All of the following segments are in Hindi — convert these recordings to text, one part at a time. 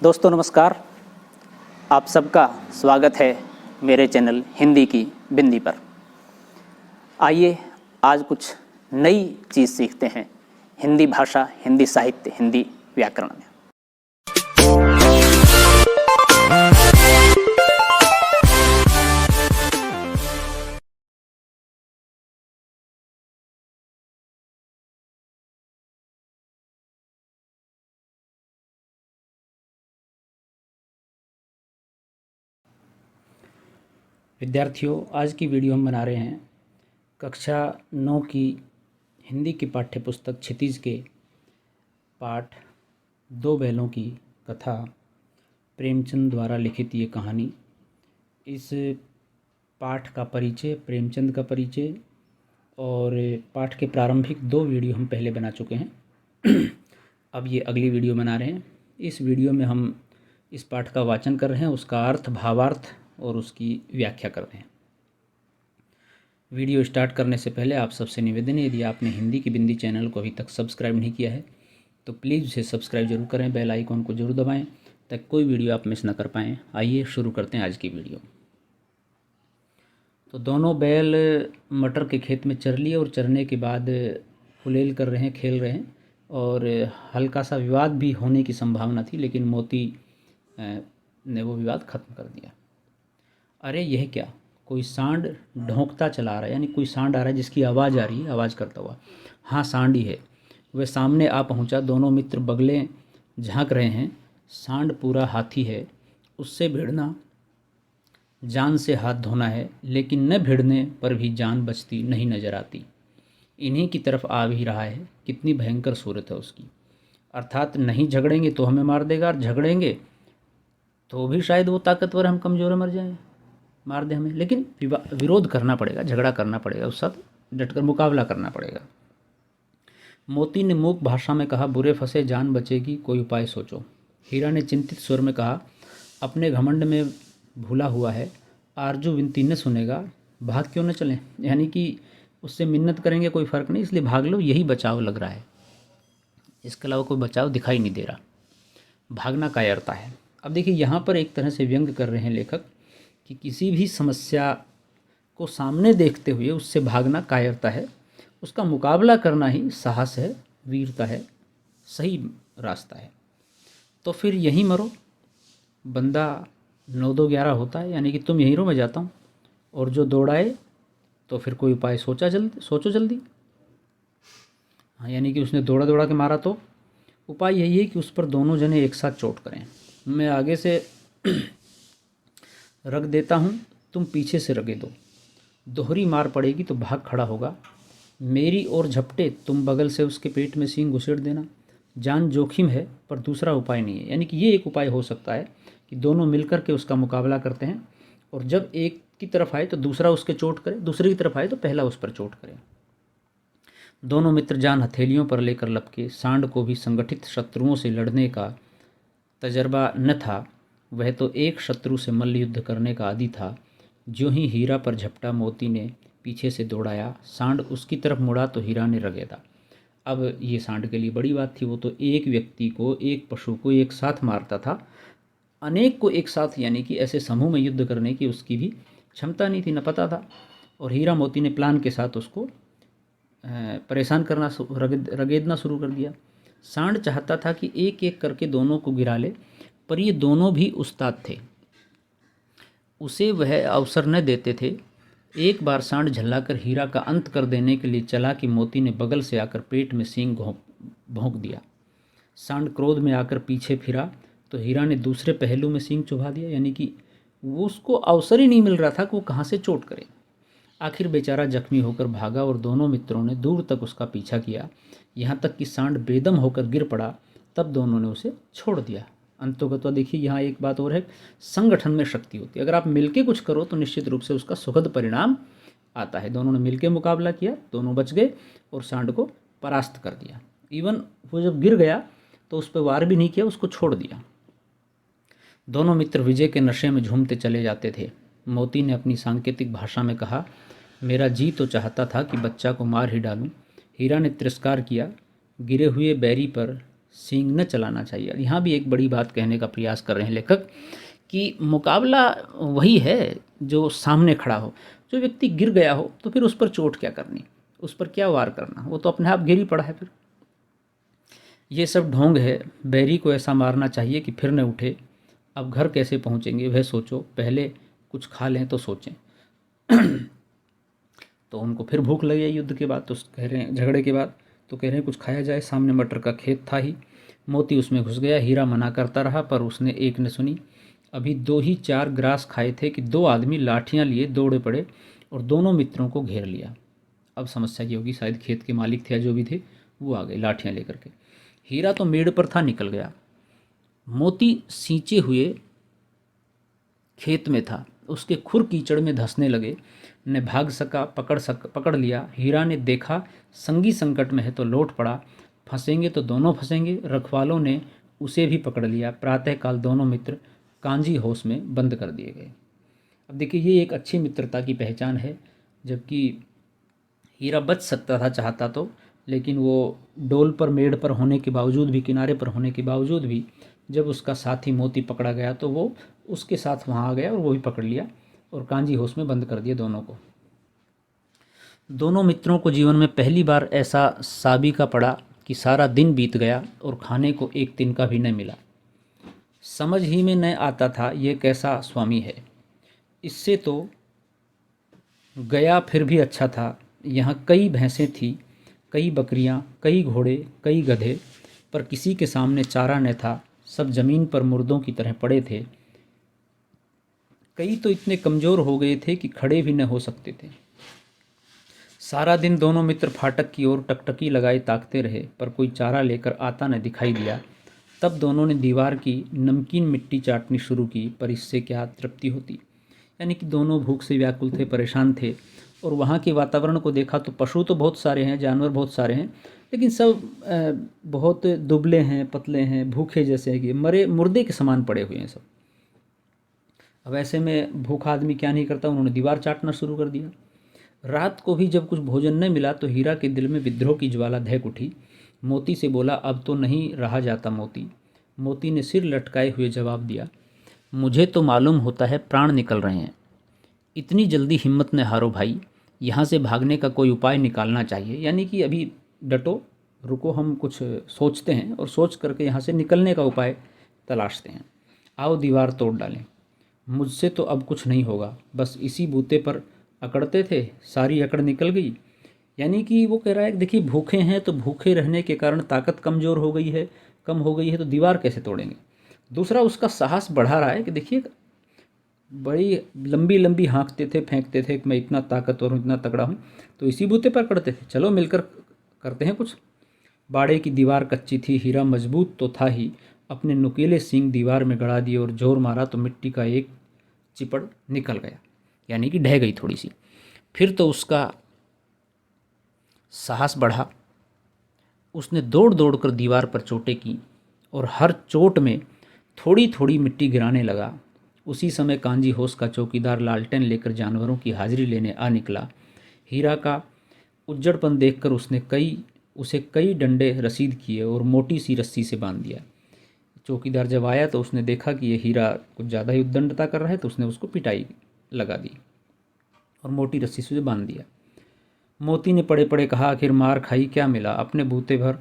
दोस्तों नमस्कार। आप सबका स्वागत है मेरे चैनल हिंदी की बिंदी पर। आइए आज कुछ नई चीज़ सीखते हैं हिंदी भाषा, हिंदी साहित्य, हिंदी व्याकरण में। विद्यार्थियों, आज की वीडियो हम बना रहे हैं कक्षा 9 की हिंदी की पाठ्य पुस्तक क्षितिज के पाठ दो बैलों की कथा, प्रेमचंद द्वारा लिखित ये कहानी। इस पाठ का परिचय, प्रेमचंद का परिचय और पाठ के प्रारंभिक 2 वीडियो हम पहले बना चुके हैं। अब ये अगली वीडियो बना रहे हैं। इस वीडियो में हम इस पाठ का वाचन कर रहे हैं, उसका अर्थ, भावार्थ और उसकी व्याख्या कर रहे हैं। वीडियो स्टार्ट करने से पहले आप सबसे निवेदन है, यदि आपने हिंदी की बिंदी चैनल को अभी तक सब्सक्राइब नहीं किया है तो प्लीज़ उसे सब्सक्राइब जरूर करें, बेल आइकॉन को जरूर दबाएं ताकि कोई वीडियो आप मिस ना कर पाएँ। आइए शुरू करते हैं आज की वीडियो। तो दोनों बैल मटर के खेत में चर लिए और चरने के बाद हुलेल कर रहे हैं, खेल रहे हैं और हल्का सा विवाद भी होने की संभावना थी, लेकिन मोती ने वो विवाद ख़त्म कर दिया। अरे यह क्या, कोई सांड ढोंकता चला आ रहा है, यानी कोई सांड आ रहा है जिसकी आवाज़ आ रही है, आवाज़ करता हुआ। हाँ, सांड ही है। वह सामने आ पहुंचा, दोनों मित्र बगलें झांक रहे हैं। सांड पूरा हाथी है, उससे भिड़ना जान से हाथ धोना है, लेकिन न भिड़ने पर भी जान बचती नहीं नजर आती। इन्हीं की तरफ आ भी रहा है, कितनी भयंकर सूरत है उसकी। अर्थात नहीं झगड़ेंगे तो हमें मार देगा, और झगड़ेंगे तो भी शायद वो ताकतवर, हम कमज़ोर मर जाएं, मार दे हमें। लेकिन विरोध करना पड़ेगा, झगड़ा करना पड़ेगा, उसके साथ डटकर मुकाबला करना पड़ेगा। मोती ने मूक भाषा में कहा, बुरे फंसे जान बचेगी, कोई उपाय सोचो। हीरा ने चिंतित स्वर में कहा, अपने घमंड में भूला हुआ है, आरजू विनती न सुनेगा, भाग क्यों न चलें। यानी कि उससे मिन्नत करेंगे कोई फ़र्क नहीं, इसलिए भाग लो, यही बचाव लग रहा है, इसके अलावा कोई बचाव दिखाई नहीं दे रहा। भागना कायरता है। अब देखिए, यहाँ पर एक तरह से व्यंग कर रहे हैं लेखक कि किसी भी समस्या को सामने देखते हुए उससे भागना कायरता है, उसका मुकाबला करना ही साहस है, वीरता है, सही रास्ता है। तो फिर यहीं मरो, बंदा 9-2-11 होता है, यानी कि तुम यहीं रहो, मैं जाता हूँ। और जो दौड़ाए तो फिर कोई उपाय सोचो जल्दी। हाँ, यानी कि उसने दौड़ा दौड़ा के मारा, तो उपाय यही है कि उस पर दोनों जने एक साथ चोट करें। मैं आगे से रग देता हूँ, तुम पीछे से रगे दो, दोहरी मार पड़ेगी तो भाग खड़ा होगा। मेरी ओर झपटे, तुम बगल से उसके पेट में सींग घुसेड़ देना। जान जोखिम है पर दूसरा उपाय नहीं है। यानी कि ये एक उपाय हो सकता है कि दोनों मिलकर के उसका मुकाबला करते हैं, और जब एक की तरफ आए तो दूसरा उसके चोट करे, दूसरी की तरफ आए तो पहला उस पर चोट करे। दोनों मित्र जान हथेलियों पर लेकर लपके। सांड को भी संगठित शत्रुओं से लड़ने का तजर्बा न था, वह तो एक शत्रु से मल्ल युद्ध करने का आदी था। ज्यों ही हीरा पर झपटा, मोती ने पीछे से दौड़ाया, सांड उसकी तरफ मुड़ा तो हीरा ने रगेदा। अब ये सांड के लिए बड़ी बात थी, वो तो एक व्यक्ति को, एक पशु को एक साथ मारता था, अनेक को एक साथ, यानी कि ऐसे समूह में युद्ध करने की उसकी भी क्षमता नहीं थी, न पता था। और हीरा मोती ने प्लान के साथ उसको परेशान करना, रगेदना शुरू कर दिया। सांड चाहता था कि एक एक करके दोनों को गिरा ले, पर ये दोनों भी उस्ताद थे, उसे वह अवसर न देते थे। एक बार सांड झल्लाकर हीरा का अंत कर देने के लिए चला कि मोती ने बगल से आकर पेट में सींग भोंक दिया। सांड क्रोध में आकर पीछे फिरा तो हीरा ने दूसरे पहलू में सींग चुभा दिया। यानी कि वो, उसको अवसर ही नहीं मिल रहा था कि वो कहाँ से चोट करे। आखिर बेचारा जख्मी होकर भागा और दोनों मित्रों ने दूर तक उसका पीछा किया, यहाँ तक कि सांड बेदम होकर गिर पड़ा, तब दोनों ने उसे छोड़ दिया। अंतोगत्वा देखिए, यहाँ एक बात और है, संगठन में शक्ति होती है। अगर आप मिलके कुछ करो तो निश्चित रूप से उसका सुखद परिणाम आता है। दोनों ने मिलके मुकाबला किया, दोनों बच गए और सांड को परास्त कर दिया। इवन वो जब गिर गया तो उस पर वार भी नहीं किया, उसको छोड़ दिया। दोनों मित्र विजय के नशे में झूमते चले जाते थे। मोती ने अपनी सांकेतिक भाषा में कहा, मेरा जी तो चाहता था कि बच्चा को मार ही डालूं। हीरा ने तिरस्कार किया, गिरे हुए बैरी पर सींग न चलाना चाहिए। यहाँ भी एक बड़ी बात कहने का प्रयास कर रहे हैं लेखक कि मुकाबला वही है जो सामने खड़ा हो। जो व्यक्ति गिर गया हो तो फिर उस पर चोट क्या करनी, उस पर क्या वार करना, वो तो अपने आप गिर ही पड़ा है। फिर ये सब ढोंग है। बैरी को ऐसा मारना चाहिए कि फिर न उठे। अब घर कैसे पहुँचेंगे वह सोचो, पहले कुछ खा लें तो सोचें। तो उनको फिर भूख लगी है युद्ध के बाद, तो कह रहे हैं झगड़े के बाद, तो कह रहे हैं कुछ खाया जाए। सामने मटर का खेत था ही, मोती उसमें घुस गया। हीरा मना करता रहा पर उसने एक न सुनी। अभी 2 ही 4 ग्रास खाए थे कि 2 आदमी लाठियां लिए दौड़े पड़े और दोनों मित्रों को घेर लिया। अब समस्या ये होगी, शायद खेत के मालिक थे या जो भी थे वो आ गए लाठियां लेकर के। हीरा तो मेड़ पर था, निकल गया। मोती सींचे हुए खेत में था, उसके खुर कीचड़ में धंसने लगे। न भाग सका, पकड़ लिया। हीरा ने देखा संगी संकट में है तो लौट पड़ा, फंसेंगे तो दोनों फंसेंगे। रखवालों ने उसे भी पकड़ लिया। प्रातःकाल दोनों मित्र कांजी हाउस में बंद कर दिए गए। अब देखिए, ये एक अच्छी मित्रता की पहचान है। जबकि हीरा बच सकता था चाहता तो, लेकिन वो डोल पर मेड़ पर होने के बावजूद भी, किनारे पर होने के बावजूद भी, जब उसका साथी मोती पकड़ा गया तो वो उसके साथ वहाँ आ गया और वो भी पकड़ लिया और कांजी हाउस में बंद कर दिया दोनों को। दोनों मित्रों को जीवन में पहली बार ऐसा साबिका पड़ा कि सारा दिन बीत गया और खाने को एक तिनका भी न मिला। समझ ही में न आता था ये कैसा स्वामी है। इससे तो गया फिर भी अच्छा था। यहाँ कई भैंसें थी, कई बकरियाँ, कई घोड़े, कई गधे, पर किसी के सामने चारा न था। सब जमीन पर मुर्दों की तरह पड़े थे। कई तो इतने कमज़ोर हो गए थे कि खड़े भी न हो सकते थे। सारा दिन दोनों मित्र फाटक की ओर टकटकी लगाए ताकते रहे, पर कोई चारा लेकर आता न दिखाई दिया। तब दोनों ने दीवार की नमकीन मिट्टी चाटनी शुरू की, पर इससे क्या तृप्ति होती। यानी कि दोनों भूख से व्याकुल थे, परेशान थे। और वहाँ के वातावरण को देखा तो पशु तो बहुत सारे हैं, जानवर बहुत सारे हैं, लेकिन सब बहुत दुबले हैं, पतले हैं, भूखे जैसे हैं कि मरे मुर्दे के समान पड़े हुए हैं सब। अब ऐसे में भूखा आदमी क्या नहीं करता, उन्होंने दीवार चाटना शुरू कर दिया। रात को भी जब कुछ भोजन न मिला तो हीरा के दिल में विद्रोह की ज्वाला धैक उठी। मोती से बोला, अब तो नहीं रहा जाता मोती। मोती ने सिर लटकाए हुए जवाब दिया, मुझे तो मालूम होता है प्राण निकल रहे हैं। इतनी जल्दी हिम्मत न हारो भाई, यहाँ से भागने का कोई उपाय निकालना चाहिए। यानी कि अभी डटो, रुको, हम कुछ सोचते हैं और सोच करके यहाँ से निकलने का उपाय तलाशते हैं। आओ दीवार तोड़ डालें। मुझसे तो अब कुछ नहीं होगा, बस इसी बूते पर अकड़ते थे, सारी अकड़ निकल गई। यानी कि वो कह रहा है कि देखिए, भूखे हैं तो भूखे रहने के कारण ताकत कमज़ोर हो गई है, कम हो गई है, तो दीवार कैसे तोड़ेंगे। दूसरा, उसका साहस बढ़ा रहा है कि देखिए, बड़ी लंबी लंबी हाँकते थे, फेंकते थे कि मैं इतना ताकतवर हूँ, इतना तगड़ा हूँ, तो इसी बूते पर करते थे, चलो मिलकर करते हैं कुछ। बाड़े की दीवार कच्ची थी, हीरा मजबूत तो था ही। अपने नुकीले सींग दीवार में गड़ा दिए और जोर मारा तो मिट्टी का एक चिपड़ निकल गया, यानी कि ढह गई थोड़ी सी। फिर तो उसका साहस बढ़ा। उसने दौड़ दौड़ कर दीवार पर चोटें की और हर चोट में थोड़ी थोड़ी मिट्टी गिराने लगा। उसी समय कांजी होस का चौकीदार लालटेन लेकर जानवरों की हाजिरी लेने आ निकला। हीरा का उज्जड़पन देखकर उसे कई डंडे रसीद किए और मोटी सी रस्सी से बांध दिया। चौकीदार जब आया तो उसने देखा कि ये हीरा कुछ ज़्यादा ही उद्दंडता कर रहा है, तो उसने उसको पिटाई लगा दी और मोटी रस्सी से बांध दिया। मोती ने पड़े पड़े कहा, आखिर मार खाई क्या मिला, अपने बूते भर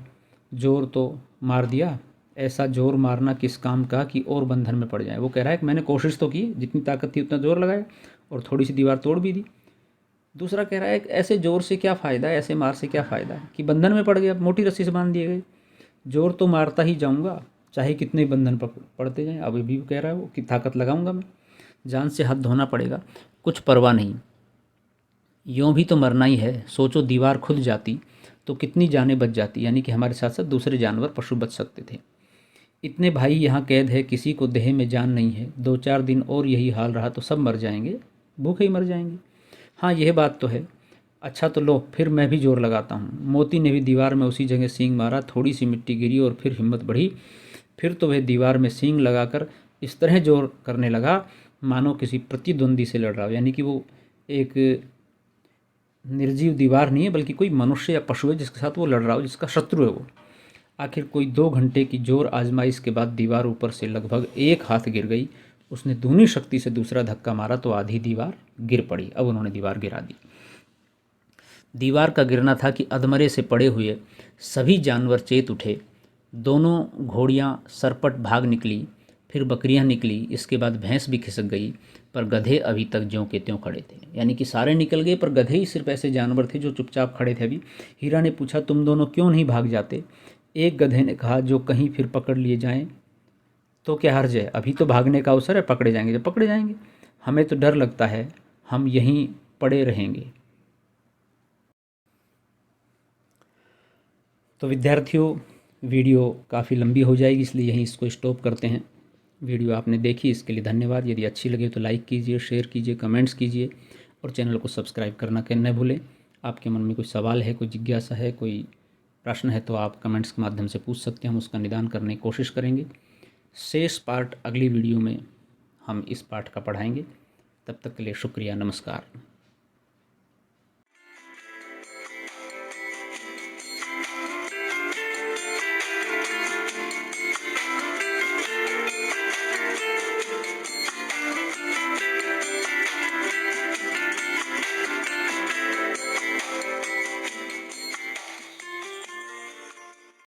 जोर तो मार दिया। ऐसा जोर मारना किस काम का कि और बंधन में पड़ जाए। वो कह रहा है कि मैंने कोशिश तो की, जितनी ताकत थी उतना जोर लगाया और थोड़ी सी दीवार तोड़ भी दी। दूसरा कह रहा है कि ऐसे जोर से क्या फ़ायदा है, ऐसे मार से क्या फ़ायदा है कि बंधन में पड़ गया, मोटी रस्सी से बांध दिए गए। जोर तो मारता ही जाऊँगा, चाहे कितने बंधन पड़ते जाएँ। अभी भी कह रहा है वो कि ताकत लगाऊंगा मैं, जान से हाथ धोना पड़ेगा, कुछ परवाह नहीं, यूँ भी तो मरना ही है। सोचो दीवार खुद जाती तो कितनी जानें बच जाती, यानी कि हमारे साथ साथ दूसरे जानवर पशु बच सकते थे। इतने भाई यहाँ कैद है, किसी को देह में जान नहीं है। 2-4 दिन और यही हाल रहा तो सब मर जाएंगे, भूखे ही मर जाएंगे। हाँ, यह बात तो है। अच्छा तो लो, फिर मैं भी जोर लगाता हूँ। मोती ने भी दीवार में उसी जगह सींग मारा, थोड़ी सी मिट्टी गिरी और फिर हिम्मत बढ़ी। फिर तो वह दीवार में सींग लगाकर इस तरह जोर करने लगा मानो किसी प्रतिद्वंदी से लड़ रहा हो। यानी कि वो एक निर्जीव दीवार नहीं है, बल्कि कोई मनुष्य या पशु है जिसके साथ वो लड़ रहा हो, जिसका शत्रु है वो। आखिर कोई 2 घंटे की जोर आजमाइश के बाद दीवार ऊपर से लगभग 1 हाथ गिर गई। उसने दूनी शक्ति से दूसरा धक्का मारा तो आधी दीवार गिर पड़ी। अब उन्होंने दीवार गिरा दी। दीवार का गिरना था कि अधमरे से पड़े हुए सभी जानवर चेत उठे। दोनों घोड़ियाँ सरपट भाग निकली, फिर बकरियाँ निकली, इसके बाद भैंस भी खिसक गई, पर गधे अभी तक ज्यों के त्यों खड़े थे। यानी कि सारे निकल गए पर गधे ही सिर्फ ऐसे जानवर थे जो चुपचाप खड़े थे अभी। हीरा ने पूछा, तुम दोनों क्यों नहीं भाग जाते? एक गधे ने कहा, जो कहीं फिर पकड़ लिए जाएं तो क्या हर्ज है, अभी तो भागने का अवसर है, पकड़े जाएंगे जब पकड़े जाएंगे। हमें तो डर लगता है, हम यहीं पड़े रहेंगे। तो विद्यार्थियों, वीडियो काफ़ी लंबी हो जाएगी, इसलिए यहीं इसको स्टॉप करते हैं। वीडियो आपने देखी इसके लिए धन्यवाद। यदि अच्छी लगे तो लाइक कीजिए, शेयर कीजिए, कमेंट्स कीजिए और चैनल को सब्सक्राइब करना न भूलें। आपके मन में कोई सवाल है, कोई जिज्ञासा है, कोई प्रश्न है तो आप कमेंट्स के माध्यम से पूछ सकते हैं, हम उसका निदान करने की कोशिश करेंगे। शेष पार्ट अगली वीडियो में हम इस पाठ का पढ़ाएंगे। तब तक के लिए शुक्रिया, नमस्कार।